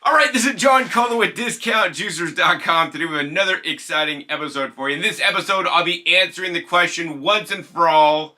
Alright, this is John Cullen with DiscountJuicers.com. Today we have another exciting episode for you. In this episode, I'll be answering the question once and for all.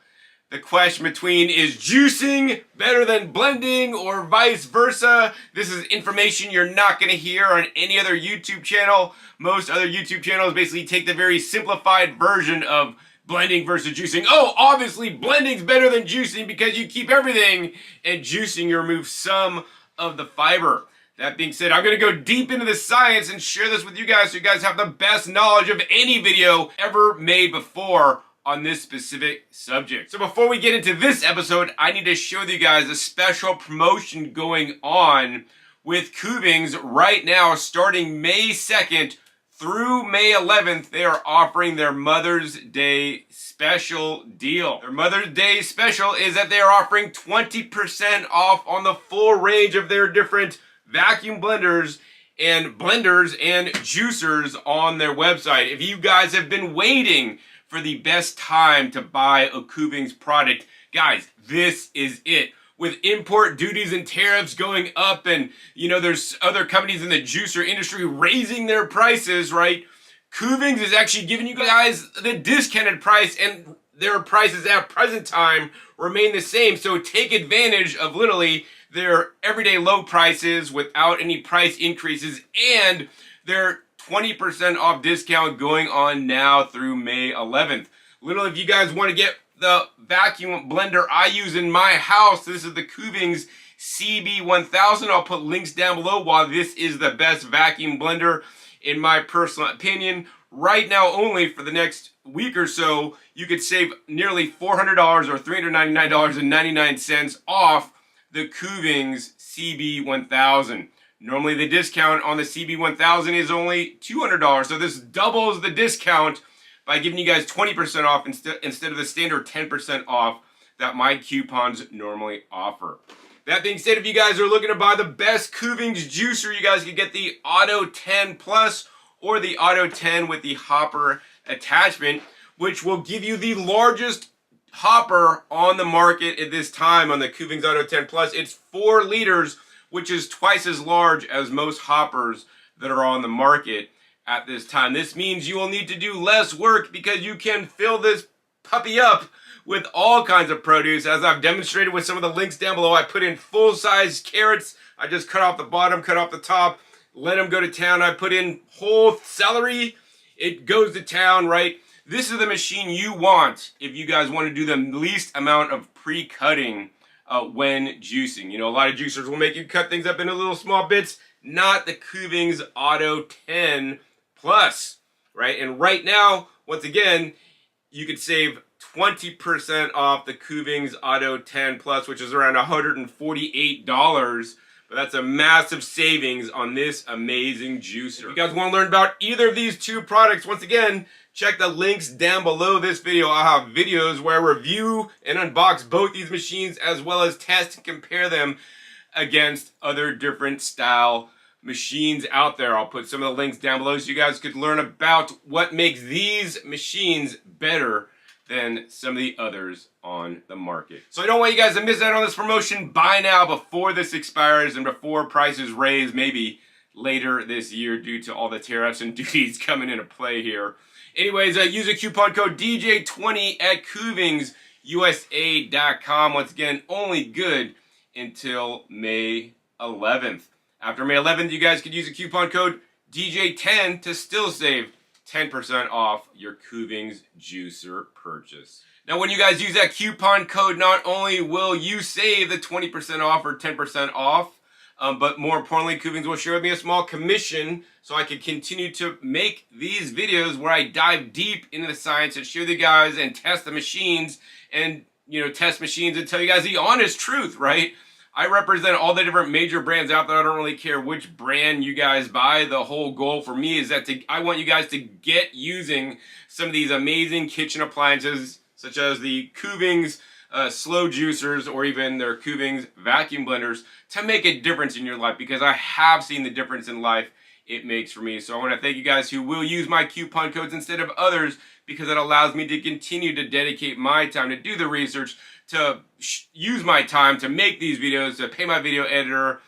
The question between, is juicing better than blending or vice versa? This is information you're not going to hear on any other YouTube channel. Most other YouTube channels basically take the very simplified version of blending versus juicing. Oh, obviously blending's better than juicing because you keep everything, and juicing you remove some of the fiber. That being said, I'm going to go deep into the science and share this with you guys so you guys have the best knowledge of any video ever made before on this specific subject. So before we get into this episode, I need to show you guys a special promotion going on with Kuvings right now. Starting May 2nd through May 11th, they are offering their Mother's Day special deal. Their Mother's Day special is that they are offering 20% off on the full range of their different vacuum blenders and juicers on their website. If you guys have been waiting for the best time to buy a Kuvings product, guys, this is it. With import duties and tariffs going up, and there's other companies in the juicer industry raising their prices, right? Kuvings is actually giving you guys the discounted price, and their prices at present time remain the same. So take advantage of literally their everyday low prices without any price increases, and their 20% off discount going on now through May 11th. Literally, if you guys want to get the vacuum blender I use in my house, this is the Kuvings CB1000. I'll put links down below. While this is the best vacuum blender, in my personal opinion, right now only for the next week or so, you could save nearly $400 or $399.99 off the Kuvings CB1000. Normally the discount on the CB1000 is only $200, so this doubles the discount by giving you guys 20% off instead of the standard 10% off that my coupons normally offer. That being said, if you guys are looking to buy the best Kuvings juicer, you guys can get the Auto 10 Plus or the Auto 10 with the hopper attachment, which will give you the largest hopper on the market at this time on the Kuvings Auto 10 Plus. It's 4 liters, which is twice as large as most hoppers that are on the market at this time. This means you will need to do less work because you can fill this puppy up with all kinds of produce. As I've demonstrated with some of the links down below, I put in full-size carrots. I just cut off the bottom, cut off the top, let them go to town. I put in whole celery. It goes to town, right? This is the machine you want if you guys want to do the least amount of pre-cutting when juicing. A lot of juicers will make you cut things up into little small bits. Not the Kuvings Auto 10 Plus, right? And right now, once again, you could save 20% off the Kuvings Auto 10 Plus, which is around $148. But that's a massive savings on this amazing juicer. If you guys want to learn about either of these two products, once again, check the links down below this video. I'll have videos where I review and unbox both these machines, as well as test and compare them against other different style machines out there. I'll put some of the links down below so you guys could learn about what makes these machines better than some of the others on the market. So I don't want you guys to miss out on this promotion. Buy now before this expires and before prices raise maybe later this year due to all the tariffs and duties coming into play here. Anyways, use a coupon code DJ20 at KuvingsUSA.com. Once again, only good until May 11th. After May 11th, you guys could use a coupon code DJ10 to still save 10% off your Kuvings juicer purchase. Now, when you guys use that coupon code, not only will you save the 20% off or 10% off, but more importantly, Kuvings will share with me a small commission so I can continue to make these videos where I dive deep into the science and share with you guys and test the machines and, test machines and tell you guys the honest truth, right? I represent all the different major brands out there. I don't really care which brand you guys buy. The whole goal for me is that I want you guys to get using some of these amazing kitchen appliances, such as the Kuvings slow juicers or even their Kuvings vacuum blenders, to make a difference in your life, because I have seen the difference in life it makes for me. So I want to thank you guys who will use my coupon codes instead of others, because it allows me to continue to dedicate my time to do the research, to use my time to make these videos, to pay my video editor,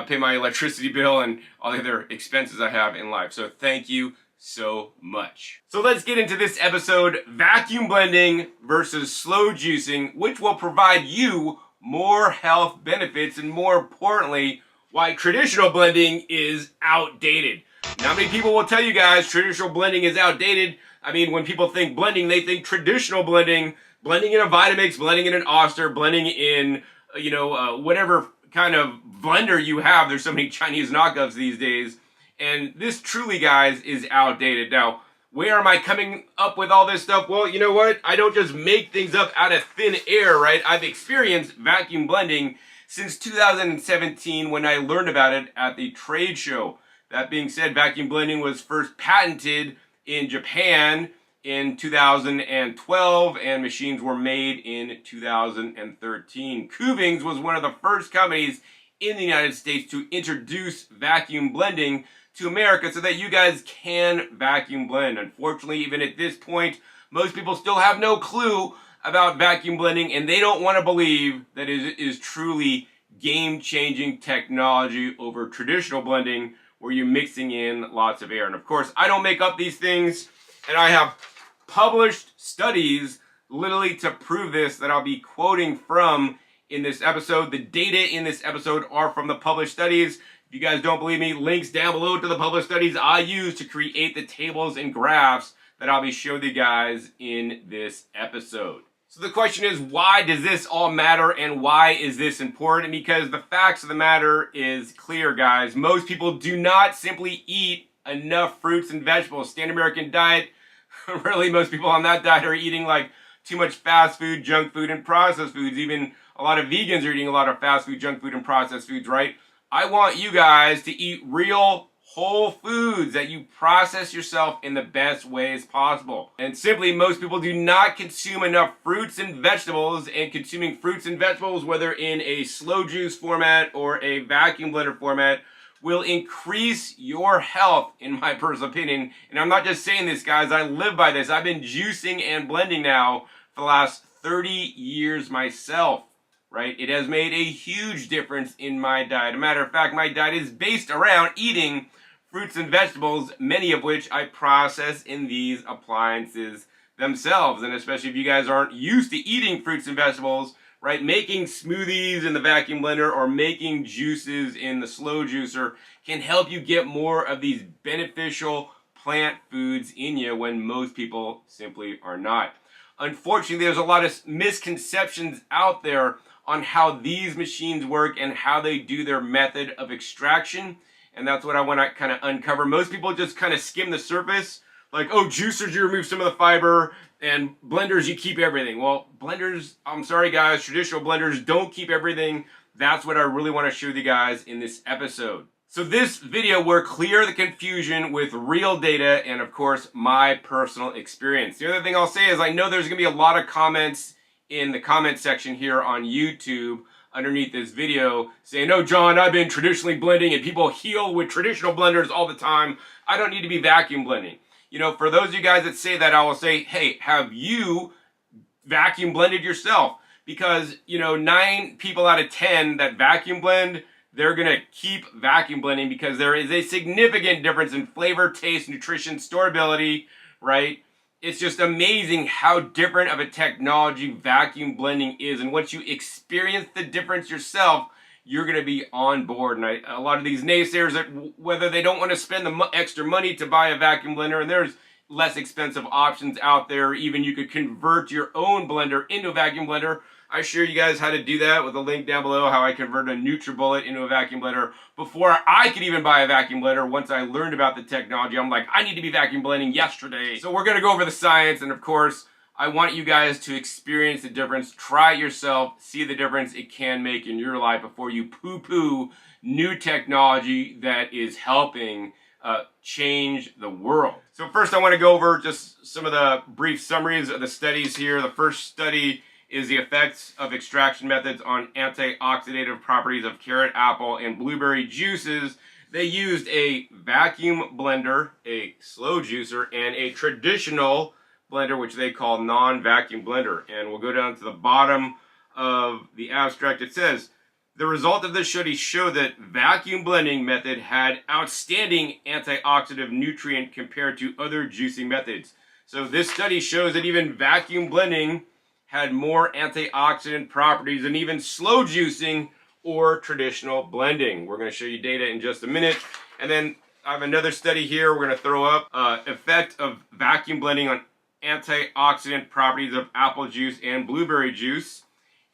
pay my electricity bill, and all the other expenses I have in life. So thank you so much. So let's get into this episode: vacuum blending versus slow juicing, which will provide you more health benefits, and more importantly, why traditional blending is outdated. Now, many people will tell you guys traditional blending is outdated. I mean, when people think blending, they think traditional blending, blending in a Vitamix, blending in an Oster, blending in, whatever kind of blender you have. There's so many Chinese knockoffs these days. And this truly, guys, is outdated. Now, where am I coming up with all this stuff? Well, you know what? I don't just make things up out of thin air, right? I've experienced vacuum blending since 2017 when I learned about it at the trade show. That being said, vacuum blending was first patented in Japan in 2012, and machines were made in 2013. Kuvings was one of the first companies in the United States to introduce vacuum blending to America so that you guys can vacuum blend. Unfortunately, even at this point, most people still have no clue about vacuum blending, and they don't want to believe that it is truly game-changing technology over traditional blending, where you're mixing in lots of air. And of course, I don't make up these things, and I have published studies literally to prove this that I'll be quoting from in this episode. The data in this episode are from the published studies. If you guys don't believe me, links down below to the published studies I use to create the tables and graphs that I'll be showing you guys in this episode. So the question is, why does this all matter, and why is this important? Because the facts of the matter is clear, guys. Most people do not simply eat enough fruits and vegetables. Standard American diet, really most people on that diet are eating like too much fast food, junk food, and processed foods. Even a lot of vegans are eating a lot of fast food, junk food, and processed foods, right? I want you guys to eat real whole foods that you process yourself in the best ways possible. And simply, most people do not consume enough fruits and vegetables, and consuming fruits and vegetables, whether in a slow juice format or a vacuum blender format, will increase your health, in my personal opinion. And I'm not just saying this, guys, I live by this. I've been juicing and blending now for the last 30 years myself. Right? It has made a huge difference in my diet. As a matter of fact, my diet is based around eating fruits and vegetables, many of which I process in these appliances themselves. And especially if you guys aren't used to eating fruits and vegetables, right? Making smoothies in the vacuum blender or making juices in the slow juicer can help you get more of these beneficial plant foods in you when most people simply are not. Unfortunately, there's a lot of misconceptions out there on how these machines work and how they do their method of extraction. And that's what I want to kind of uncover. Most people just kind of skim the surface, like, oh, juicers, you remove some of the fiber, and blenders, you keep everything. Well, blenders, I'm sorry guys, traditional blenders don't keep everything. That's what I really want to show you guys in this episode. So this video will clear the confusion with real data and, of course, my personal experience. The other thing I'll say is I know there's going to be a lot of comments in the comment section here on YouTube underneath this video saying, no, John, I've been traditionally blending and people heal with traditional blenders all the time. I don't need to be vacuum blending. You know, for those of you guys that say that, I will say, hey, have you vacuum blended yourself? Because, 9 people out of 10 that vacuum blend, they're going to keep vacuum blending because there is a significant difference in flavor, taste, nutrition, storability, right? It's just amazing how different of a technology vacuum blending is. And once you experience the difference yourself, you're going to be on board. And a lot of these naysayers, that whether they don't want to spend the extra money to buy a vacuum blender, and there's less expensive options out there. Even you could convert your own blender into a vacuum blender. I show you guys how to do that with a link down below, how I convert a NutriBullet into a vacuum blender before I could even buy a vacuum blender. Once I learned about the technology, I'm like, I need to be vacuum blending yesterday. So we're going to go over the science, and of course, I want you guys to experience the difference, try it yourself, see the difference it can make in your life before you poo-poo new technology that is helping change the world. So first I want to go over just some of the brief summaries of the studies here. The first study is the effects of extraction methods on antioxidative properties of carrot, apple, and blueberry juices. they used a vacuum blender, a slow juicer, and a traditional blender, which they call non-vacuum blender. And we'll go down to the bottom of the abstract. It says, the result of this study showed that vacuum blending method had outstanding antioxidant nutrient compared to other juicing methods. So this study shows that even vacuum blending had more antioxidant properties than even slow juicing or traditional blending. We're going to show you data in just a minute. And then I have another study here we're going to throw up. Effect of vacuum blending on antioxidant properties of apple juice and blueberry juice.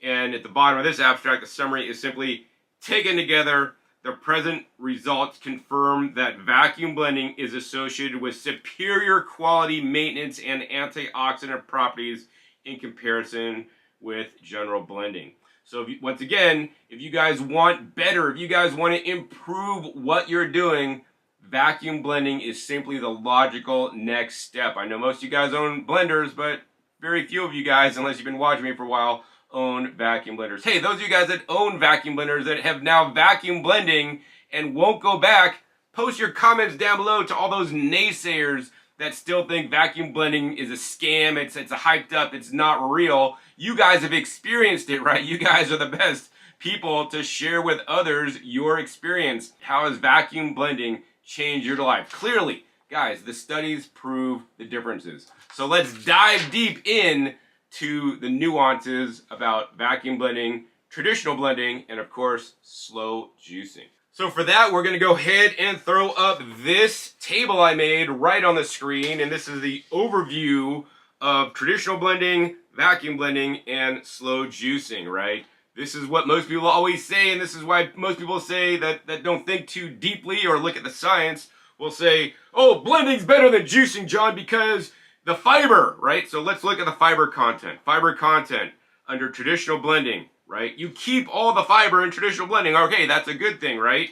And at the bottom of this abstract, the summary is simply, taken together, the present results confirm that vacuum blending is associated with superior quality maintenance and antioxidant properties in comparison with general blending. So once again, if you guys want better, if you guys want to improve what you're doing, vacuum blending is simply the logical next step. I know most of you guys own blenders, but very few of you guys, unless you've been watching me for a while, own vacuum blenders. Hey, those of you guys that own vacuum blenders that have now vacuum blending and won't go back, post your comments down below to all those naysayers that still think vacuum blending is a scam, it's a hyped up, it's not real. You guys have experienced it, right? You guys are the best people to share with others your experience. How has vacuum blending changed your life? Clearly, guys, the studies prove the differences. So let's dive deep in to the nuances about vacuum blending, traditional blending, and of course, slow juicing. So for that, we're going to go ahead and throw up this table I made right on the screen, and this is the overview of traditional blending, vacuum blending, and slow juicing, right? This is what most people always say, and this is why most people say that don't think too deeply or look at the science will say, oh, blending's better than juicing, John, because the fiber, right? So let's look at the fiber content. Fiber content under traditional blending, right? You keep all the fiber in traditional blending. Okay, that's a good thing, right?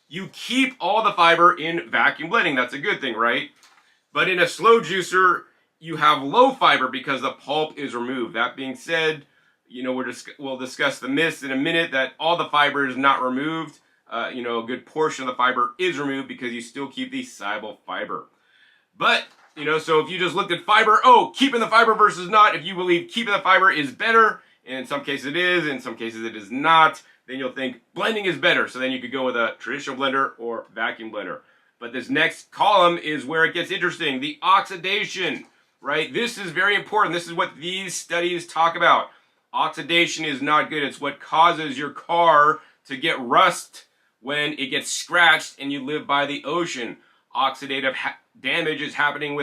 You keep all the fiber in vacuum blending. That's a good thing, right? But in a slow juicer, you have low fiber because the pulp is removed. That being said, you know, we'll discuss the myths in a minute that all the fiber is not removed. You know, a good portion of the fiber is removed because you still keep the soluble fiber. But you know, so if you just looked at fiber, oh, keeping the fiber versus not, if you believe keeping the fiber is better, and in some cases it is, in some cases it is not, then you'll think blending is better. So then you could go with a traditional blender or vacuum blender. But this next column is where it gets interesting, the oxidation, right? This is very important. This is what these studies talk about. Oxidation is not good. It's what causes your car to get rust when it gets scratched and you live by the ocean. Oxidative damage is happening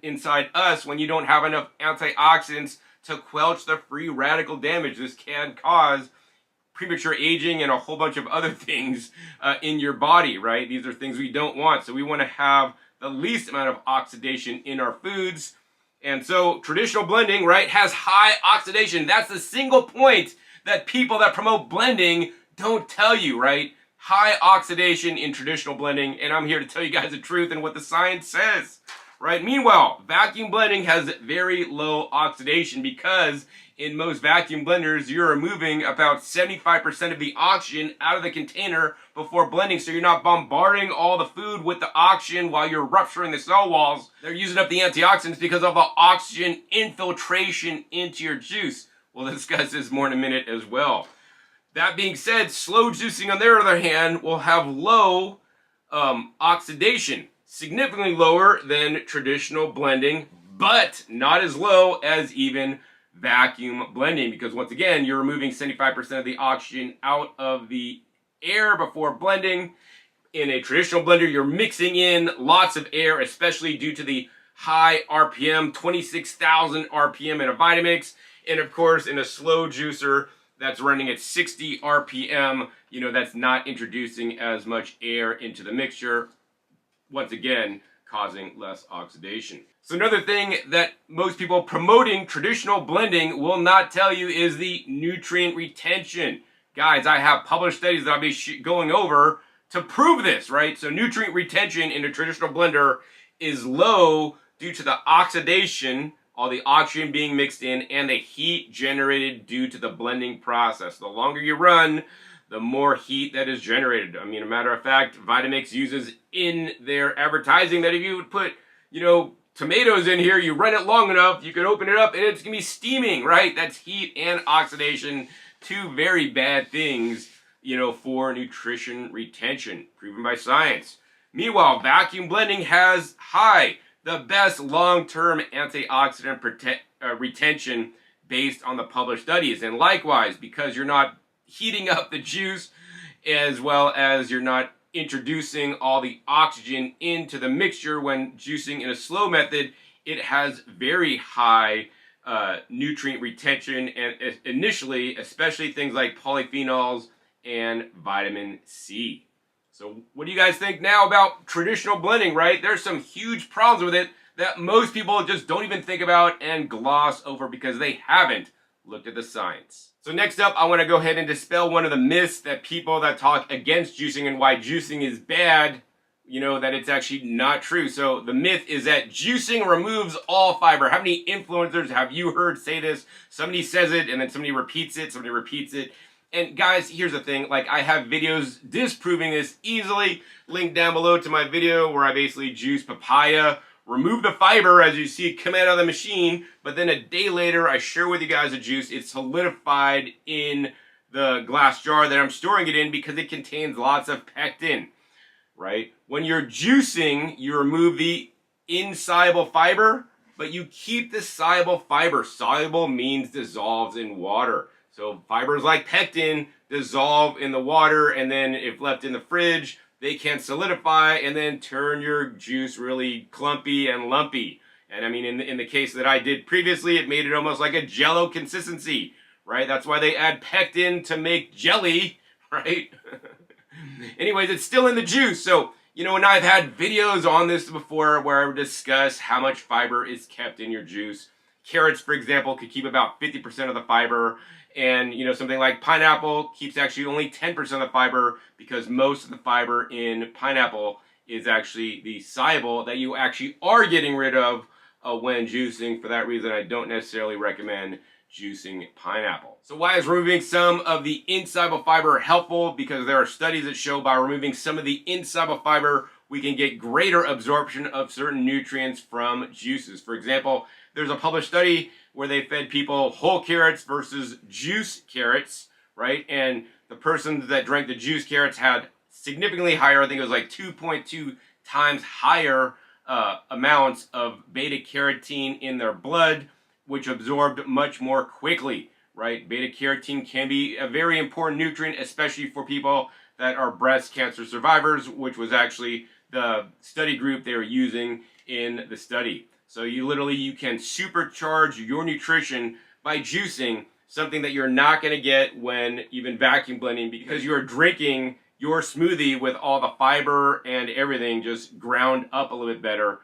inside us when you don't have enough antioxidants to quench the free radical damage. This can cause premature aging and a whole bunch of other things in your body, right? These are things we don't want. So we want to have the least amount of oxidation in our foods. And so traditional blending, right, has high oxidation. That's the single point that people that promote blending don't tell you, right? High oxidation in traditional blending, and I'm here to tell you guys the truth and what the science says, right? Meanwhile, vacuum blending has very low oxidation because in most vacuum blenders, you're removing about 75% of the oxygen out of the container before blending, so you're not bombarding all the food with the oxygen while you're rupturing the cell walls. They're using up the antioxidants because of the oxygen infiltration into your juice. We'll discuss this more in a minute as well. That being said, slow juicing, on the other hand, will have low oxidation, significantly lower than traditional blending, but not as low as even vacuum blending, because once again, you're removing 75% of the oxygen out of the air before blending. In a traditional blender, you're mixing in lots of air, especially due to the high RPM, 26,000 RPM in a Vitamix, and of course, in a slow juicer, that's running at 60 RPM, you know, that's not introducing as much air into the mixture, once again, causing less oxidation. So another thing that most people promoting traditional blending will not tell you is the nutrient retention. Guys, I have published studies that I'll be going over to prove this, right? So nutrient retention in a traditional blender is low due to the oxidation, all the oxygen being mixed in, and the heat generated due to the blending process. The longer you run, the more heat that is generated. I mean, a matter of fact, Vitamix uses in their advertising that if you would put, tomatoes in here, you run it long enough, you can open it up and it's gonna be steaming, right? That's heat and oxidation, two very bad things, for nutrition retention, proven by science. Meanwhile, vacuum blending has the best long-term antioxidant retention based on the published studies. And likewise, because you're not heating up the juice as well as you're not introducing all the oxygen into the mixture when juicing in a slow method, it has very high nutrient retention, and initially, especially things like polyphenols and vitamin C. So what do you guys think now about traditional blending, right? There's some huge problems with it that most people just don't even think about and gloss over because they haven't looked at the science. So next up, I want to go ahead and dispel one of the myths that people that talk against juicing and why juicing is bad, that it's actually not true. So the myth is that juicing removes all fiber. How many influencers have you heard say this? Somebody says it and then somebody repeats it. And guys, here's the thing, I have videos disproving this easily. Link down below to my video where I basically juice papaya, remove the fiber as you see come out of the machine, but then a day later I share with you guys the juice. It's solidified in the glass jar that I'm storing it in because it contains lots of pectin, right? When you're juicing, you remove the insoluble fiber, but you keep the soluble fiber. Soluble means dissolves in water. So fibers like pectin dissolve in the water, and then if left in the fridge, they can solidify and then turn your juice really clumpy and lumpy. And I mean, in the case that I did previously, it made it almost like a jello consistency, right? That's why they add pectin to make jelly, right? Anyways, it's still in the juice. So, and I've had videos on this before where I discuss how much fiber is kept in your juice. Carrots, for example, could keep about 50% of the fiber. And, something like pineapple keeps actually only 10% of the fiber because most of the fiber in pineapple is actually the soluble that you actually are getting rid of when juicing. For that reason, I don't necessarily recommend juicing pineapple. So why is removing some of the insoluble fiber helpful? Because there are studies that show by removing some of the insoluble fiber, we can get greater absorption of certain nutrients from juices. For example, there's a published study where they fed people whole carrots versus juice carrots, right? And the persons that drank the juice carrots had significantly higher, I think it was like 2.2 times higher amounts of beta carotene in their blood, which absorbed much more quickly, right? Beta carotene can be a very important nutrient, especially for people that are breast cancer survivors, which was actually the study group they were using in the study. So you can supercharge your nutrition by juicing, something that you're not going to get when even vacuum blending, because you're drinking your smoothie with all the fiber and everything just ground up a little bit better.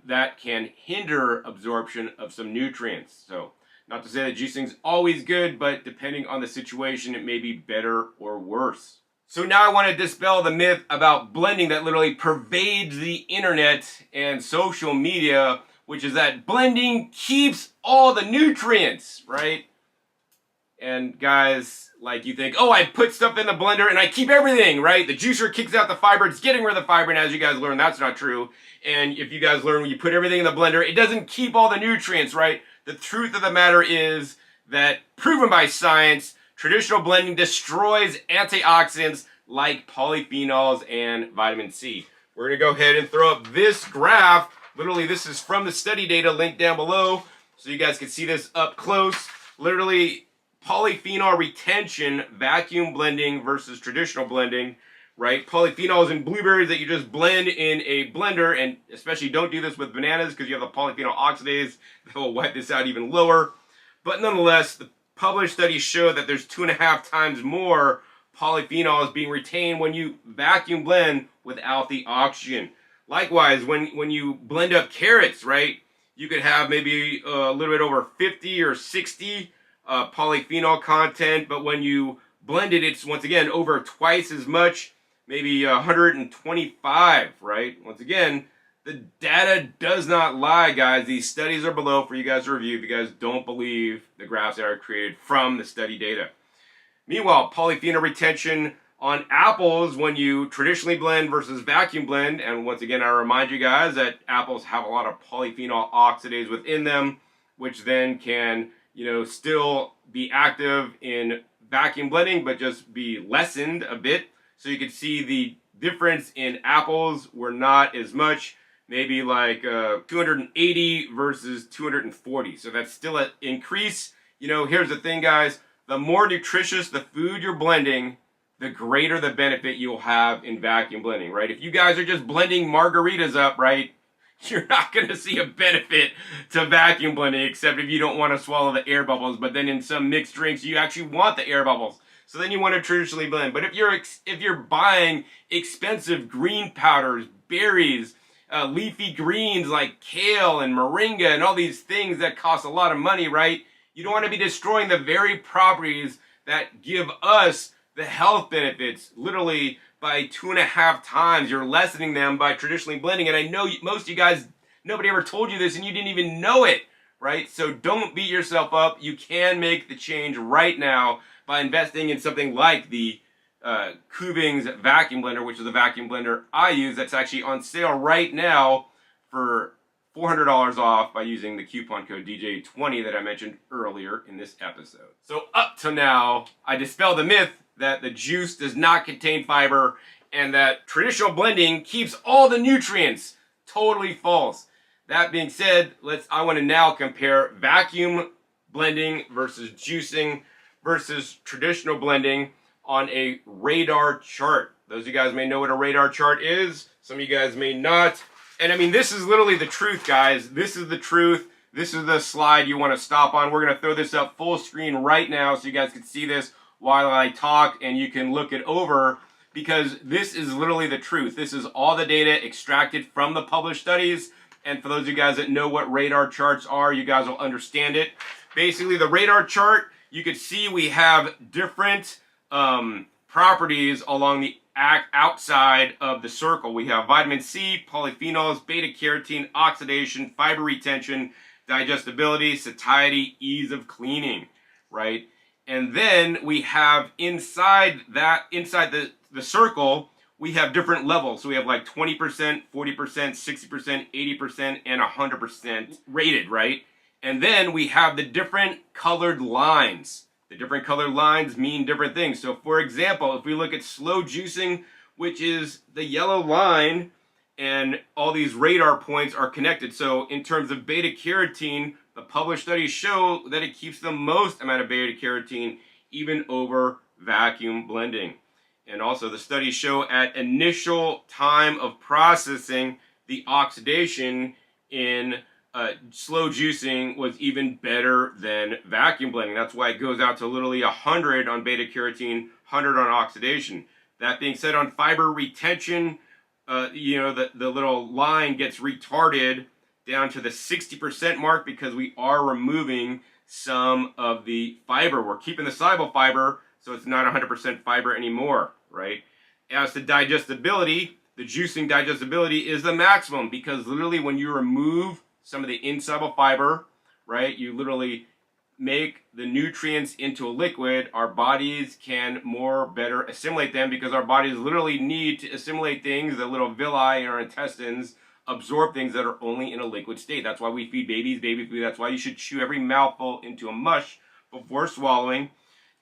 That can hinder absorption of some nutrients. So not to say that juicing's always good, but depending on the situation, it may be better or worse. So now I want to dispel the myth about blending that literally pervades the internet and social media, which is that blending keeps all the nutrients, right? And guys, you think, oh, I put stuff in the blender and I keep everything, right? The juicer kicks out the fiber, it's getting rid of the fiber, and as you guys learn, that's not true. And if you guys learn when you put everything in the blender, it doesn't keep all the nutrients, right? The truth of the matter is that, proven by science, traditional blending destroys antioxidants like polyphenols and vitamin C. We're going to go ahead and throw up this graph. Literally, this is from the study data linked down below, so you guys can see this up close. Literally, polyphenol retention, vacuum blending versus traditional blending, right? Polyphenols in blueberries that you just blend in a blender, and especially don't do this with bananas because you have the polyphenol oxidase that will wipe this out even lower. But nonetheless, the published studies show that there's 2.5 times more polyphenols being retained when you vacuum blend without the oxygen. Likewise, when you blend up carrots, right, you could have maybe a little bit over 50 or 60 polyphenol content, but when you blend it, it's once again over twice as much, maybe 125, right? Once again, the data does not lie, guys. These studies are below for you guys to review if you guys don't believe the graphs that are created from the study data. Meanwhile, polyphenol retention on apples when you traditionally blend versus vacuum blend, and once again I remind you guys that apples have a lot of polyphenol oxidase within them, which then can, still be active in vacuum blending but just be lessened a bit. So you can see the difference in apples were not as much, maybe like 280 versus 240. So that's still an increase. Here's the thing, guys. The more nutritious the food you're blending, the greater the benefit you'll have in vacuum blending, right? If you guys are just blending margaritas up, right, you're not going to see a benefit to vacuum blending, except if you don't want to swallow the air bubbles. But then in some mixed drinks, you actually want the air bubbles. So then you want to traditionally blend. But if you're buying expensive green powders, berries, leafy greens like kale and moringa and all these things that cost a lot of money, right? You don't want to be destroying the very properties that give us the health benefits. Literally by 2.5 times, you're lessening them by traditionally blending. And I know most of you guys, nobody ever told you this and you didn't even know it, right? So don't beat yourself up. You can make the change right now by investing in something like the Kuvings vacuum blender, which is the vacuum blender I use. That's actually on sale right now for $400 off by using the coupon code DJ20 that I mentioned earlier in this episode. So up to now, I dispelled the myth that the juice does not contain fiber and that traditional blending keeps all the nutrients. Totally false. That being said, I want to now compare vacuum blending versus juicing versus traditional blending on a radar chart. Those of you guys may know what a radar chart is. Some of you guys may not. And I mean, this is literally the truth, guys. This is the truth. This is the slide you want to stop on. We're going to throw this up full screen right now so you guys can see this while I talk and you can look it over, because this is literally the truth. This is all the data extracted from the published studies. And for those of you guys that know what radar charts are, you guys will understand it. Basically, the radar chart, you could see we have different properties along the outside of the circle. We have vitamin C, polyphenols, beta-carotene, oxidation, fiber retention, digestibility, satiety, ease of cleaning, right? And then we have inside the circle, we have different levels. So we have like 20%, 40%, 60%, 80%, and 100% rated, right? And then we have the different colored lines. The different colored lines mean different things. So for example, if we look at slow juicing, which is the yellow line, and all these radar points are connected. So in terms of beta-carotene, the published studies show that it keeps the most amount of beta-carotene even over vacuum blending. And also the studies show at initial time of processing, the oxidation in slow juicing was even better than vacuum blending. That's why it goes out to literally 100 on beta-carotene, 100 on oxidation. That being said, on fiber retention, the little line gets retarded down to the 60% mark because we are removing some of the fiber. We're keeping the soluble fiber, so it's not 100% fiber anymore, right? As to digestibility, the juicing digestibility is the maximum, because literally when you remove some of the insoluble fiber, right, you literally make the nutrients into a liquid. Our bodies can better assimilate them, because our bodies literally need to assimilate things. The little villi in our intestines absorb things that are only in a liquid state. That's why we feed babies baby food. That's why you should chew every mouthful into a mush before swallowing.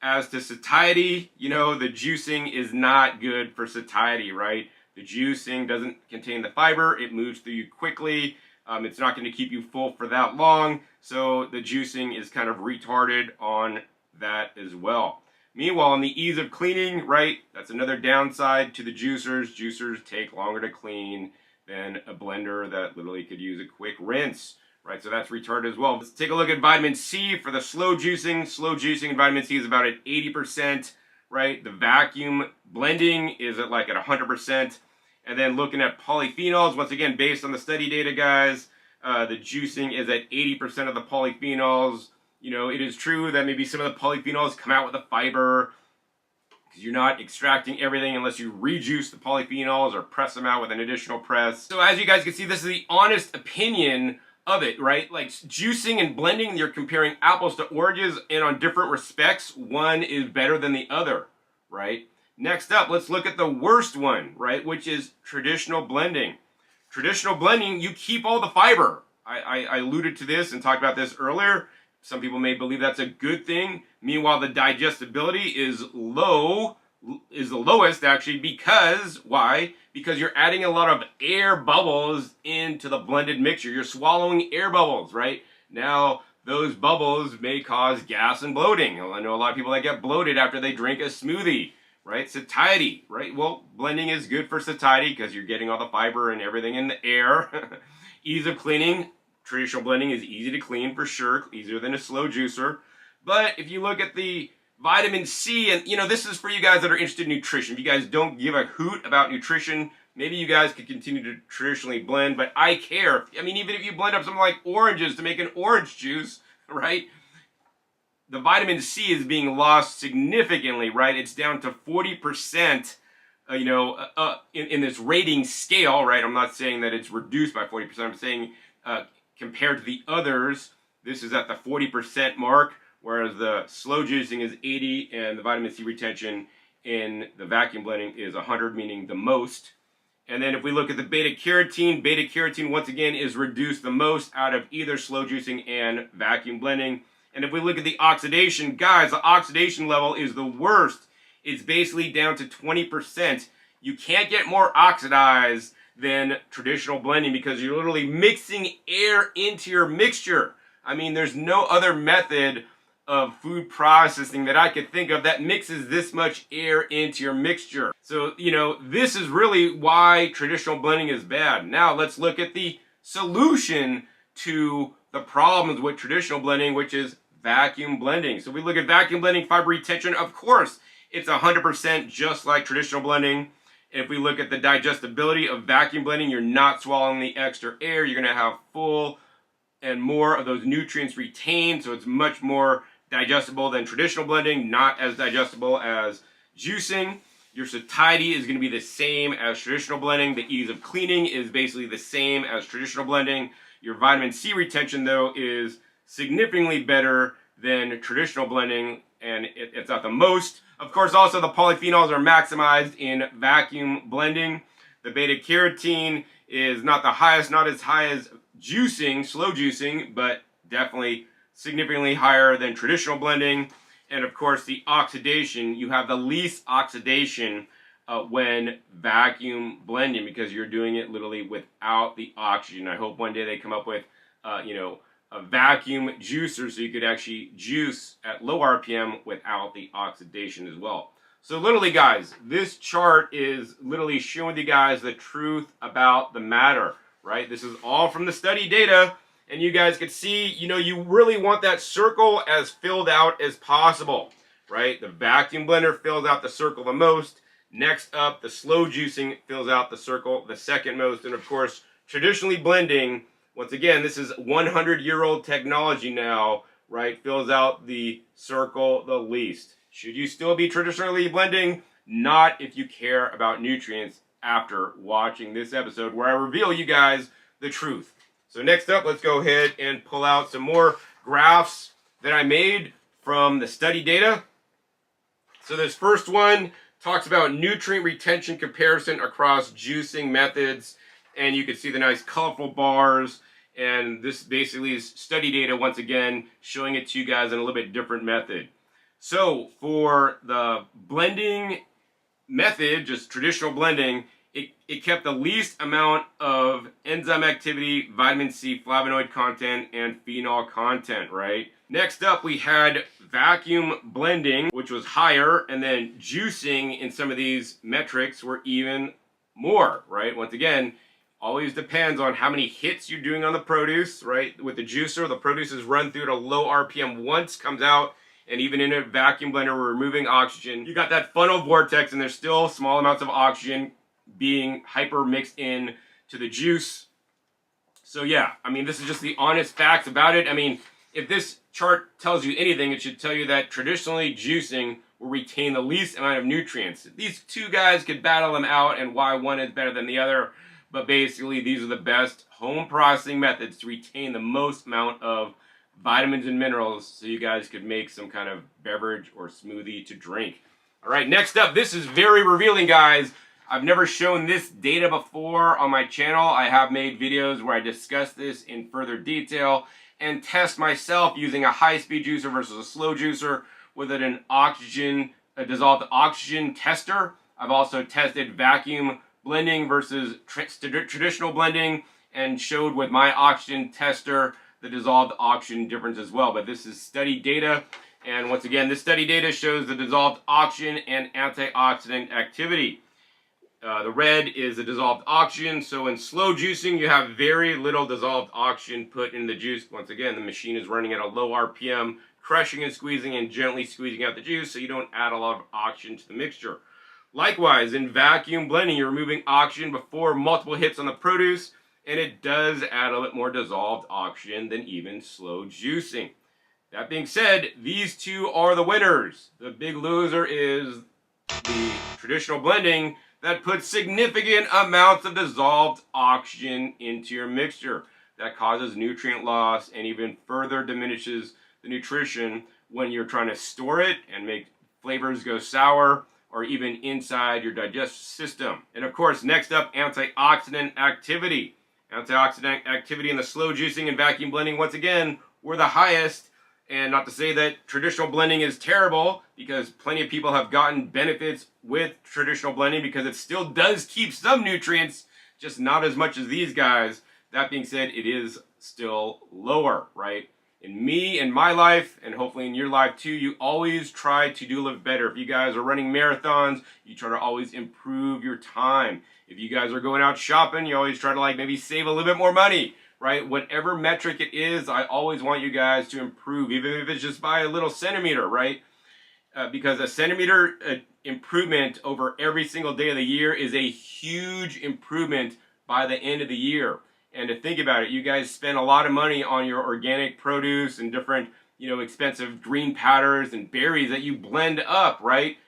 As to satiety, the juicing is not good for satiety, right? The juicing doesn't contain the fiber. It moves through you quickly. It's not going to keep you full for that long. So the juicing is kind of retarded on that as well. Meanwhile, on the ease of cleaning, right, that's another downside to the juicers. Juicers take longer to clean than a blender that literally could use a quick rinse, right? So that's retarded as well. Let's take a look at vitamin C for the slow juicing. Slow juicing, vitamin C is about at 80%, right? The vacuum blending is at 100%. And then looking at polyphenols, once again, based on the study data, guys, the juicing is at 80% of the polyphenols. It is true that maybe some of the polyphenols come out with a fiber, because you're not extracting everything unless you rejuice the polyphenols or press them out with an additional press. So as you guys can see, this is the honest opinion of it, right? Like juicing and blending, you're comparing apples to oranges, and on different respects, one is better than the other, right? Next up, let's look at the worst one, right? Which is traditional blending. Traditional blending, you keep all the fiber. I alluded to this and talked about this earlier. Some people may believe that's a good thing. Meanwhile, the digestibility is low, is the lowest actually, because, why? Because you're adding a lot of air bubbles into the blended mixture. You're swallowing air bubbles, right? Now, those bubbles may cause gas and bloating. I know a lot of people that get bloated after they drink a smoothie, right? Satiety, right? Well, blending is good for satiety because you're getting all the fiber and everything in the air. Ease of cleaning. Traditional blending is easy to clean for sure, easier than a slow juicer. But if you look at the vitamin C, and this is for you guys that are interested in nutrition. If you guys don't give a hoot about nutrition, maybe you guys could continue to traditionally blend, but I care. I mean, even if you blend up something like oranges to make an orange juice, right? The vitamin C is being lost significantly, right? It's down to 40%, in this rating scale, right? I'm not saying that it's reduced by 40%. I'm saying compared to the others, this is at the 40% mark, whereas the slow juicing is 80 and the vitamin C retention in the vacuum blending is 100, meaning the most. And then if we look at the beta-carotene once again is reduced the most out of either slow juicing and vacuum blending. And if we look at the oxidation, guys, the oxidation level is the worst. It's basically down to 20%. You can't get more oxidized than traditional blending because you're literally mixing air into your mixture. I mean, there's no other method of food processing that I could think of that mixes this much air into your mixture. So, this is really why traditional blending is bad. Now, let's look at the solution to the problems with traditional blending, which is vacuum blending. So we look at vacuum blending, fiber retention, of course, it's 100% just like traditional blending. If we look at the digestibility of vacuum blending, you're not swallowing the extra air. You're going to have full and more of those nutrients retained, so it's much more digestible than traditional blending, not as digestible as juicing. Your satiety is going to be the same as traditional blending. The ease of cleaning is basically the same as traditional blending. Your vitamin C retention, though, is significantly better than traditional blending, and it's not the most. Of course, also the polyphenols are maximized in vacuum blending. The beta-carotene is not the highest, not as high as juicing, slow juicing, but definitely significantly higher than traditional blending. And of course, the oxidation, you have the least oxidation when vacuum blending because you're doing it literally without the oxygen. I hope one day they come up with, a vacuum juicer so you could actually juice at low RPM without the oxidation as well. So literally, guys, this chart is literally showing you guys the truth about the matter, right? This is all from the study data, and you guys can see, you really want that circle as filled out as possible, right? The vacuum blender fills out the circle the most. Next up, the slow juicing fills out the circle the second most. And of course, traditionally blending, once again, this is 100-year-old technology now, right? Fills out the circle the least. Should you still be traditionally blending? Not if you care about nutrients after watching this episode where I reveal you guys the truth. So next up, let's go ahead and pull out some more graphs that I made from the study data. So this first one talks about nutrient retention comparison across juicing methods. And you can see the nice colorful bars. And this basically is study data, once again, showing it to you guys in a little bit different method. So for the blending method, just traditional blending, it kept the least amount of enzyme activity, vitamin C, flavonoid content, and phenol content, right? Next up, we had vacuum blending, which was higher, and then juicing in some of these metrics were even more, right? Once again, always depends on how many hits you're doing on the produce, right? With the juicer, the produce is run through at a low RPM once, comes out, and even in a vacuum blender, we're removing oxygen. You got that funnel vortex, and there's still small amounts of oxygen being hyper mixed in to the juice. So yeah, I mean, this is just the honest facts about it. I mean, if this chart tells you anything, it should tell you that traditionally juicing will retain the least amount of nutrients. These two guys could battle them out and why one is better than the other. but basically these are the best home processing methods to retain the most amount of vitamins and minerals so you guys could make some kind of beverage or smoothie to drink. All right, next up, this is very revealing, guys. I've never shown this data before on my channel. I have made videos where I discuss this in further detail and test myself using a high-speed juicer versus a slow juicer with a dissolved oxygen tester. I've also tested vacuum blending versus traditional blending and showed with my oxygen tester the dissolved oxygen difference as well. But this is study data, and once again, this study data shows the dissolved oxygen and antioxidant activity. The red is the dissolved oxygen. So in slow juicing, you have very little dissolved oxygen put in the juice. Once again, the machine is running at a low RPM, crushing and squeezing and gently squeezing out the juice, so you don't add a lot of oxygen to the mixture. Likewise, in vacuum blending, you're removing oxygen before multiple hits on the produce, and it does add a bit more dissolved oxygen than even slow juicing. That being said, these two are the winners. The big loser is the traditional blending that puts significant amounts of dissolved oxygen into your mixture. That causes nutrient loss and even further diminishes the nutrition when you're trying to store it and make flavors go sour or even inside your digestive system. And of course, next up, antioxidant activity. Antioxidant activity in the slow juicing and vacuum blending, once again, were the highest. And not to say that traditional blending is terrible, because plenty of people have gotten benefits with traditional blending because it still does keep some nutrients, just not as much as these guys. That being said, it is still lower, right? In my life, and hopefully in your life too, you always try to do a little better. If you guys are running marathons, you try to always improve your time. If you guys are going out shopping, you always try to maybe save a little bit more money. Right? Whatever metric it is, I always want you guys to improve, even if it's just by a little centimeter, right? Because a centimeter improvement over every single day of the year is a huge improvement by the end of the year. And to think about it, you guys spend a lot of money on your organic produce and different, expensive green powders and berries that you blend up, right?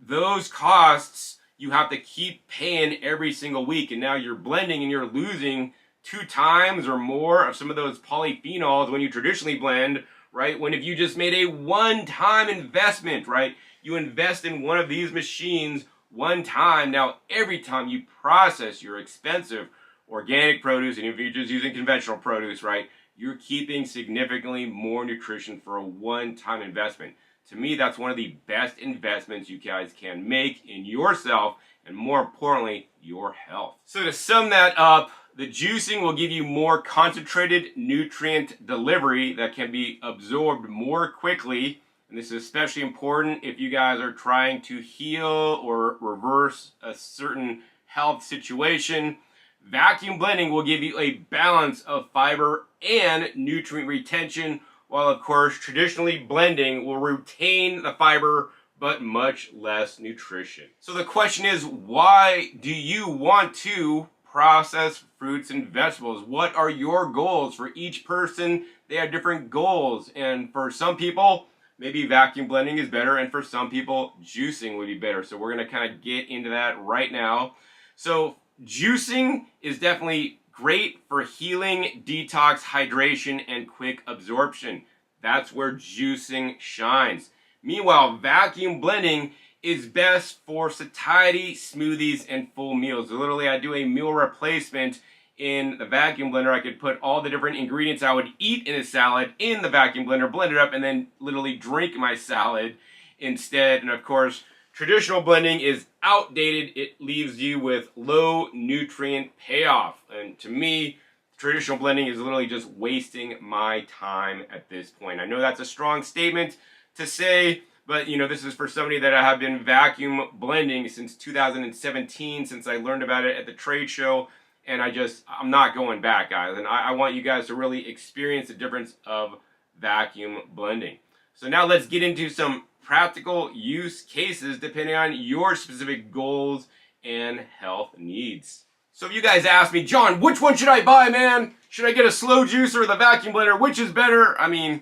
Those costs you have to keep paying every single week. And now you're blending and you're losing 2 times or more of some of those polyphenols when you traditionally blend, right? When if you just made a one-time investment, right? You invest in one of these machines one time. Now, every time you process your expensive organic produce, and if you're just using conventional produce, right? You're keeping significantly more nutrition for a one-time investment. To me, that's one of the best investments you guys can make in yourself, and more importantly, your health. So to sum that up, the juicing will give you more concentrated nutrient delivery that can be absorbed more quickly. And this is especially important if you guys are trying to heal or reverse a certain health situation. Vacuum blending will give you a balance of fiber and nutrient retention, while of course traditionally blending will retain the fiber but much less nutrition. So the question is, why do you want to process fruits and vegetables? What are your goals? For each person, they have different goals. And for some people, maybe vacuum blending is better. And for some people, juicing would be better. So we're going to kind of get into that right now. So juicing is definitely great for healing, detox, hydration, and quick absorption. That's where juicing shines. Meanwhile, vacuum blending is best for satiety, smoothies, and full meals. So literally, I do a meal replacement in the vacuum blender. I could put all the different ingredients I would eat in a salad in the vacuum blender, blend it up, and then literally drink my salad instead. And of course, traditional blending is outdated. It leaves you with low nutrient payoff. And to me, traditional blending is literally just wasting my time at this point. I know that's a strong statement to say, but this is for somebody that I have been vacuum blending since 2017, since I learned about it at the trade show, and I'm not going back, guys. And I want you guys to really experience the difference of vacuum blending. So now let's get into some practical use cases depending on your specific goals and health needs. So if you guys ask me, John, which one should I buy, man? Should I get a slow juicer or the vacuum blender? Which is better? I mean,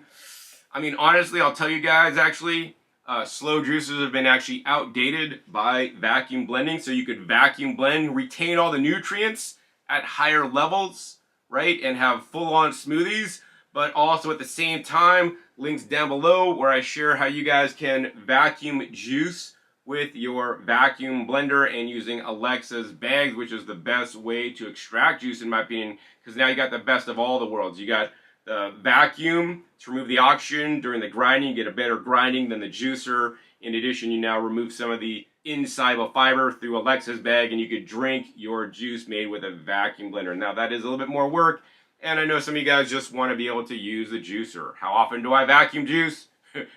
honestly, I'll tell you guys, actually, slow juicers have been actually outdated by vacuum blending. So you could vacuum blend, retain all the nutrients at higher levels, right, and have full-on smoothies, but also at the same time, links down below where I share how you guys can vacuum juice with your vacuum blender and using Alexa's bags, which is the best way to extract juice in my opinion, because now you got the best of all the worlds. You got the vacuum to remove the oxygen during the grinding, you get a better grinding than the juicer. In addition, you now remove some of the insoluble fiber through Alexa's bag, and you could drink your juice made with a vacuum blender. Now that is a little bit more work, and I know some of you guys just want to be able to use the juicer. How often do I vacuum juice?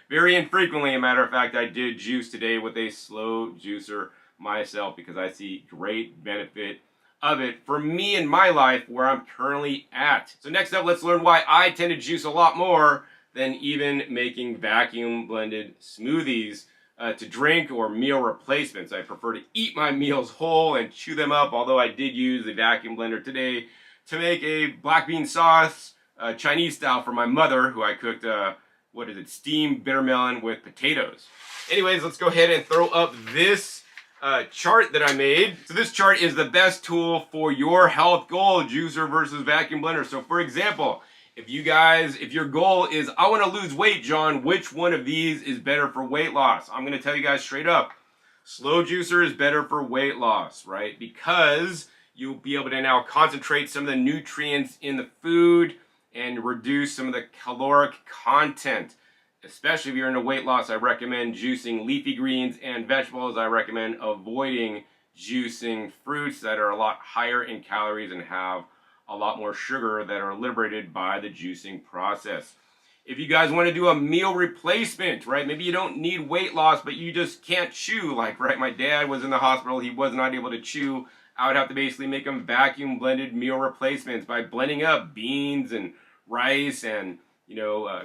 Very infrequently. As a matter of fact, I did juice today with a slow juicer myself because I see great benefit of it for me in my life where I'm currently at. So next up, let's learn why I tend to juice a lot more than even making vacuum blended smoothies to drink or meal replacements. I prefer to eat my meals whole and chew them up, although I did use the vacuum blender today to make a black bean sauce, Chinese style, for my mother, who I cooked, steamed bitter melon with potatoes. Anyways, let's go ahead and throw up this chart that I made. So this chart is the best tool for your health goal, juicer versus vacuum blender. So for example, if your goal is, I want to lose weight, John, which one of these is better for weight loss? I'm going to tell you guys straight up. Slow juicer is better for weight loss, right? Because you'll be able to now concentrate some of the nutrients in the food and reduce some of the caloric content. Especially if you're into weight loss, I recommend juicing leafy greens and vegetables. I recommend avoiding juicing fruits that are a lot higher in calories and have a lot more sugar that are liberated by the juicing process. If you guys want to do a meal replacement, right? Maybe you don't need weight loss, but you just can't chew. Like, right, my dad was in the hospital. He was not able to chew. I would have to basically make him vacuum blended meal replacements by blending up beans and rice and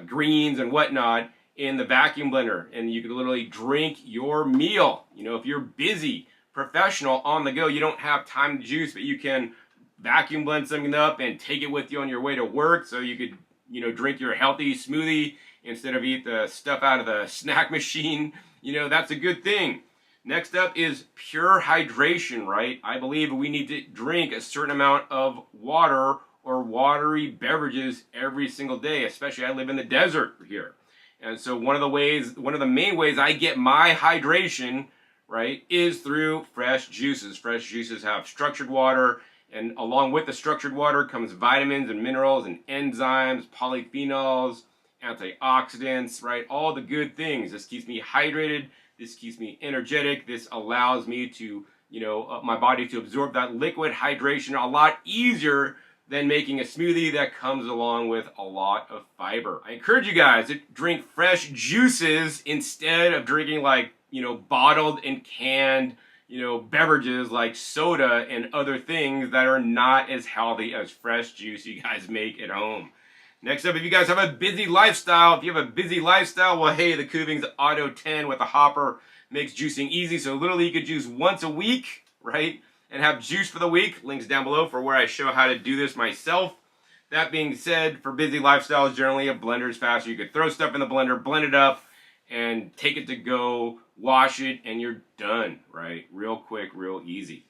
greens and whatnot in the vacuum blender, and you could literally drink your meal. If you're busy, professional, on the go, you don't have time to juice, but you can vacuum blend something up and take it with you on your way to work, so you could drink your healthy smoothie instead of eat the stuff out of the snack machine. That's a good thing. Next up is pure hydration, right? I believe we need to drink a certain amount of water or watery beverages every single day, especially I live in the desert here. And so one of the main ways I get my hydration, right, is through fresh juices. Fresh juices have structured water, and along with the structured water comes vitamins and minerals and enzymes, polyphenols, antioxidants, right? All the good things. This keeps me hydrated. This keeps me energetic. This allows me to, my body to absorb that liquid hydration a lot easier than making a smoothie that comes along with a lot of fiber. I encourage you guys to drink fresh juices instead of drinking bottled and canned, beverages like soda and other things that are not as healthy as fresh juice you guys make at home. Next up, if you guys have a busy lifestyle, well, hey, the Kuvings Auto 10 with a hopper makes juicing easy. So literally you could juice once a week, right? And have juice for the week. Links down below for where I show how to do this myself. That being said, for busy lifestyles, generally a blender is faster. You could throw stuff in the blender, blend it up, and take it to go, wash it, and you're done, right? Real quick, real easy.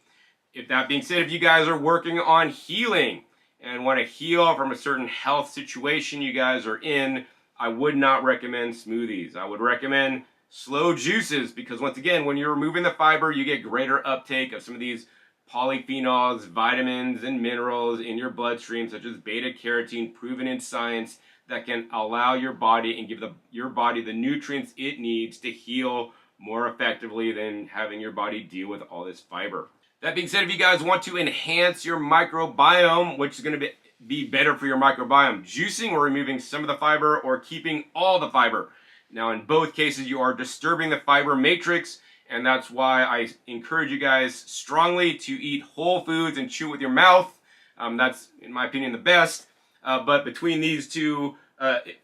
If that being said, if you guys are working on healing and want to heal from a certain health situation you guys are in, I would not recommend smoothies. I would recommend slow juices because once again, when you're removing the fiber, you get greater uptake of some of these polyphenols, vitamins, and minerals in your bloodstream, such as beta-carotene, proven in science, that can allow your body and give your body the nutrients it needs to heal more effectively than having your body deal with all this fiber. That being said, if you guys want to enhance your microbiome, which is going to be better for your microbiome, juicing or removing some of the fiber or keeping all the fiber. Now, in both cases, you are disturbing the fiber matrix, and that's why I encourage you guys strongly to eat whole foods and chew with your mouth. That's, in my opinion, the best. But between these two,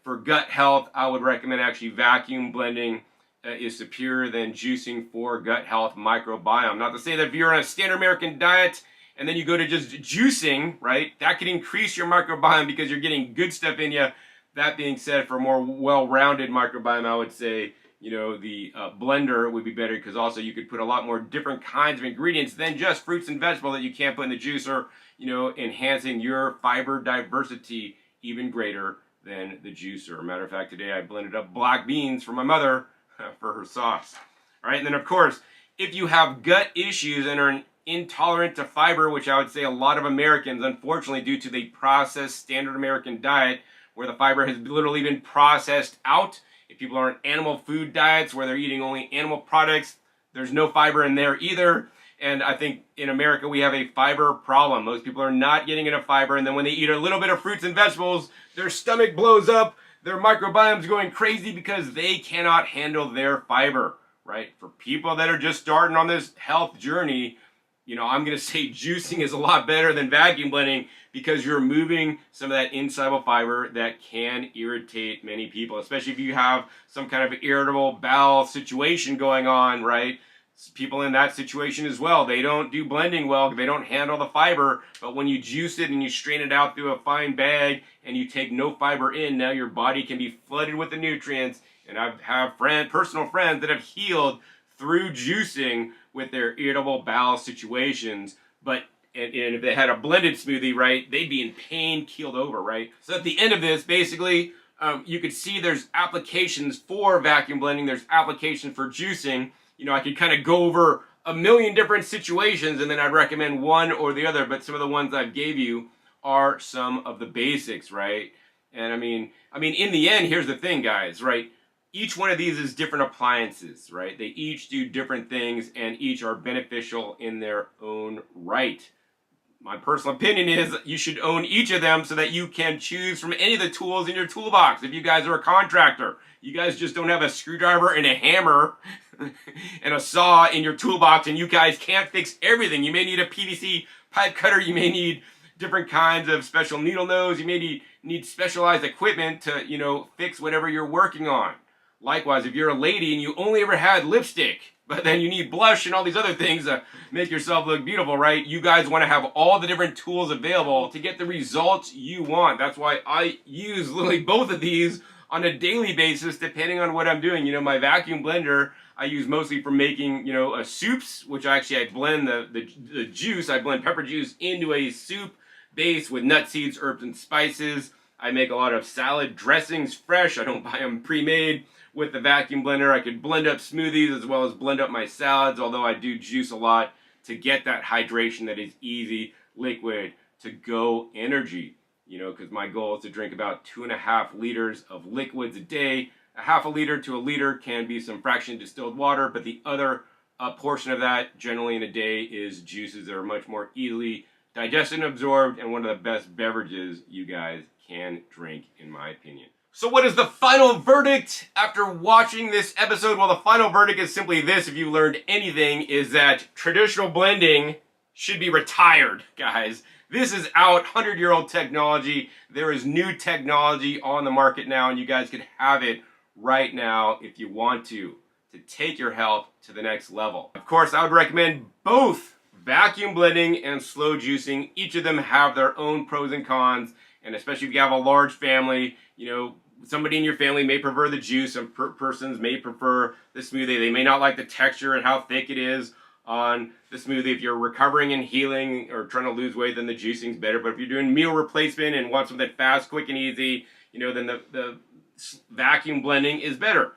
for gut health, I would recommend actually vacuum blending is superior than juicing for gut health microbiome. Not to say that if you're on a standard American diet and then you go to just juicing, right, that can increase your microbiome because you're getting good stuff in you. That being said, for a more well-rounded microbiome, I would say the blender would be better, because also you could put a lot more different kinds of ingredients than just fruits and vegetables that you can't put in the juicer, enhancing your fiber diversity even greater than the juicer. Matter of fact, today I blended up black beans for my mother for her sauce. All right, and then of course, if you have gut issues and are intolerant to fiber, which I would say a lot of Americans, unfortunately, due to the processed standard American diet, where the fiber has literally been processed out. If people are on animal food diets where they're eating only animal products, there's no fiber in there either. And I think in America we have a fiber problem. Most people are not getting enough fiber, and then when they eat a little bit of fruits and vegetables, their stomach blows up, their microbiome's going crazy because they cannot handle their fiber, right? For people that are just starting on this health journey, I'm going to say juicing is a lot better than vacuum blending, because you're removing some of that insoluble fiber that can irritate many people, especially if you have some kind of irritable bowel situation going on, right? People in that situation as well, they don't do blending well, they don't handle the fiber, but when you juice it and you strain it out through a fine bag and you take no fiber in, now your body can be flooded with the nutrients. And I have personal friends that have healed through juicing with their irritable bowel situations, and if they had a blended smoothie, right, they'd be in pain, keeled over, right? So at the end of this, basically, you could see there's applications for vacuum blending, there's applications for juicing. I could kind of go over a million different situations, and then I'd recommend one or the other, but some of the ones I've gave you are some of the basics, right? And I mean, in the end, here's the thing, guys, right? Each one of these is different appliances, right? They each do different things, and each are beneficial in their own right. My personal opinion is you should own each of them so that you can choose from any of the tools in your toolbox. If you guys are a contractor, you guys just don't have a screwdriver and a hammer and a saw in your toolbox, and you guys can't fix everything. You may need a PVC pipe cutter, you may need different kinds of special needle nose, you may need specialized equipment to, fix whatever you're working on. Likewise, if you're a lady and you only ever had lipstick, but then you need blush and all these other things to make yourself look beautiful, right? You guys want to have all the different tools available to get the results you want. That's why I use literally both of these on a daily basis, depending on what I'm doing. My vacuum blender, I use mostly for making, soups, which I blend the juice. I blend pepper juice into a soup base with nut seeds, herbs, and spices. I make a lot of salad dressings fresh. I don't buy them pre-made. With the vacuum blender, I could blend up smoothies as well as blend up my salads, although I do juice a lot to get that hydration that is easy, liquid, to go energy. Because my goal is to drink about 2.5 liters of liquids a day. A half a liter to a liter can be some fraction distilled water, but the other portion of that, generally in a day, is juices that are much more easily digested and absorbed, and one of the best beverages you guys can drink, in my opinion. So what is the final verdict after watching this episode? Well, the final verdict is simply this, if you learned anything, is that traditional blending should be retired, guys. This is out, 100-year-old technology. There is new technology on the market now, and you guys can have it right now if you want to take your health to the next level. Of course, I would recommend both vacuum blending and slow juicing. Each of them have their own pros and cons, and especially if you have a large family, somebody in your family may prefer the juice, some persons may prefer the smoothie. They may not like the texture and how thick it is on the smoothie. If you're recovering and healing or trying to lose weight, then the juicing's better. But if you're doing meal replacement and want something fast, quick, and easy, then the vacuum blending is better.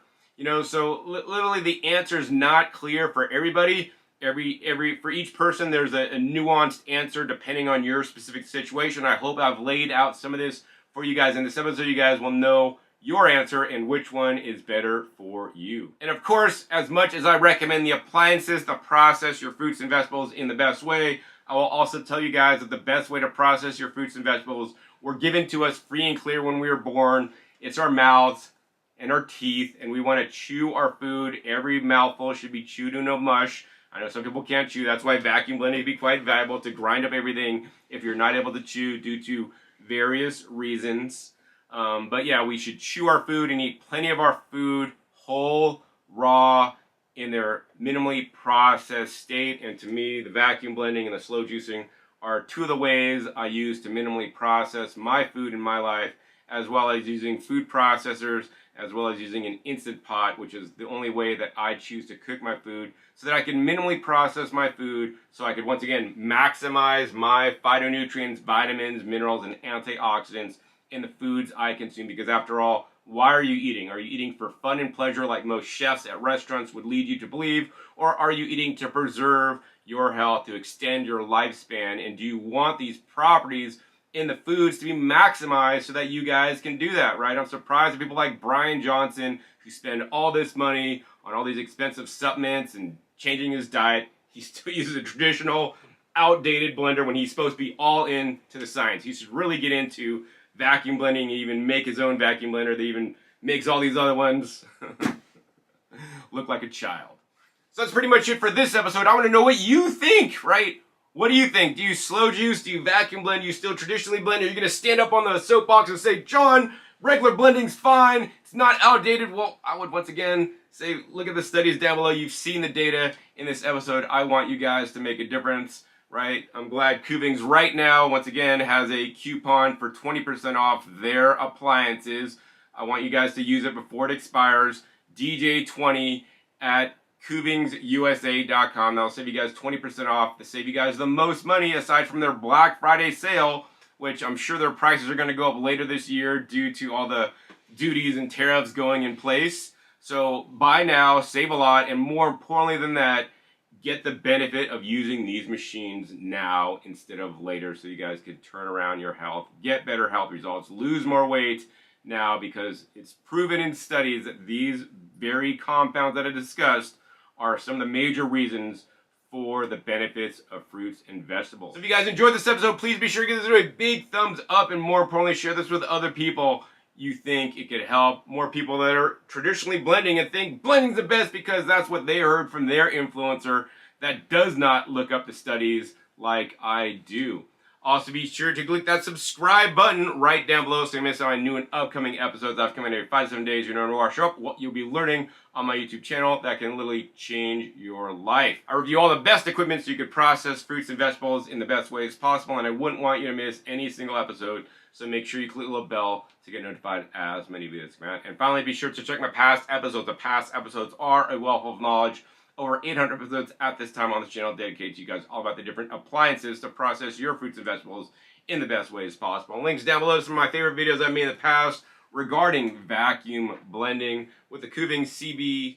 So literally the answer is not clear for everybody. For each person, there's a nuanced answer depending on your specific situation. I hope I've laid out some of this for you guys in this episode. You guys will know your answer and which one is better for you. And of course, as much as I recommend the appliances to process your fruits and vegetables in the best way, I will also tell you guys that the best way to process your fruits and vegetables were given to us free and clear when we were born. It's our mouths and our teeth, and we want to chew our food. Every mouthful should be chewed into a mush. I know some people can't chew. That's why vacuum blending would be quite valuable, to grind up everything if you're not able to chew due to various reasons. But yeah, we should chew our food and eat plenty of our food whole, raw, in their minimally processed state. And to me, the vacuum blending and the slow juicing are two of the ways I use to minimally process my food in my life as well as using food processors, as well as using an Instant Pot, which is the only way that I choose to cook my food, so that I can minimally process my food, so I could once again maximize my phytonutrients, vitamins, minerals, and antioxidants in the foods I consume. Because after all, why are you eating? Are you eating for fun and pleasure like most chefs at restaurants would lead you to believe? Or are you eating to preserve your health, to extend your lifespan? And do you want these properties in the foods to be maximized so that you guys can do that, right? I'm surprised at people like Brian Johnson, who spend all this money on all these expensive supplements and changing his diet. He still uses a traditional, outdated blender when he's supposed to be all in to the science. He should really get into vacuum blending and even make his own vacuum blender that even makes all these other ones look like a child. So that's pretty much it for this episode. I want to know what you think, right? What do you think? Do you slow juice? Do you vacuum blend? Do you still traditionally blend? Are you going to stand up on the soapbox and say, John, regular blending's fine, it's not outdated? Well, I would once again say, look at the studies down below. You've seen the data in this episode. I want you guys to make a difference, right? I'm glad Kuvings right now, once again, has a coupon for 20% off their appliances. I want you guys to use it before it expires. DJ20 at KuvingsUSA.com. That'll save you guys 20% off. To save you guys the most money aside from their Black Friday sale, which I'm sure their prices are going to go up later this year due to all the duties and tariffs going in place. So buy now, save a lot, and more importantly than that, get the benefit of using these machines now instead of later, so you guys can turn around your health, get better health results, lose more weight now, because it's proven in studies that these very compounds that I discussed are some of the major reasons for the benefits of fruits and vegetables. So if you guys enjoyed this episode, please be sure to give this video a big thumbs up, and more importantly, share this with other people you think it could help. More people that are traditionally blending and think blending's the best because that's what they heard from their influencer that does not look up the studies like I do. Also, be sure to click that subscribe button right down below so you miss out on new and upcoming episodes that come in every 5 to 7 days. You know where I show up, what you'll be learning on my YouTube channel that can literally change your life. I review all the best equipment so you can process fruits and vegetables in the best ways possible, and I wouldn't want you to miss any single episode, so make sure you click the little bell to get notified as many videos come out. And finally, be sure to check my past episodes. The past episodes are a wealth of knowledge. Over 800 episodes at this time on this channel dedicated to you guys all about the different appliances to process your fruits and vegetables in the best ways possible. Links down below to some of my favorite videos I've made in the past regarding vacuum blending with the Kuvings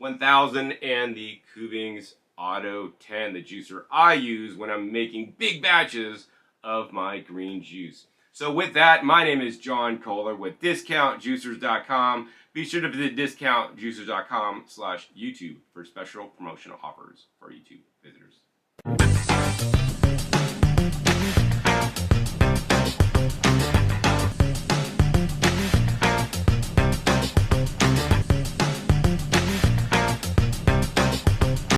CB1000 and the Kuvings Auto 10, the juicer I use when I'm making big batches of my green juice. So with that, my name is John Kohler with DiscountJuicers.com. Be sure to visit DiscountJuicers.com/YouTube for special promotional offers for YouTube visitors.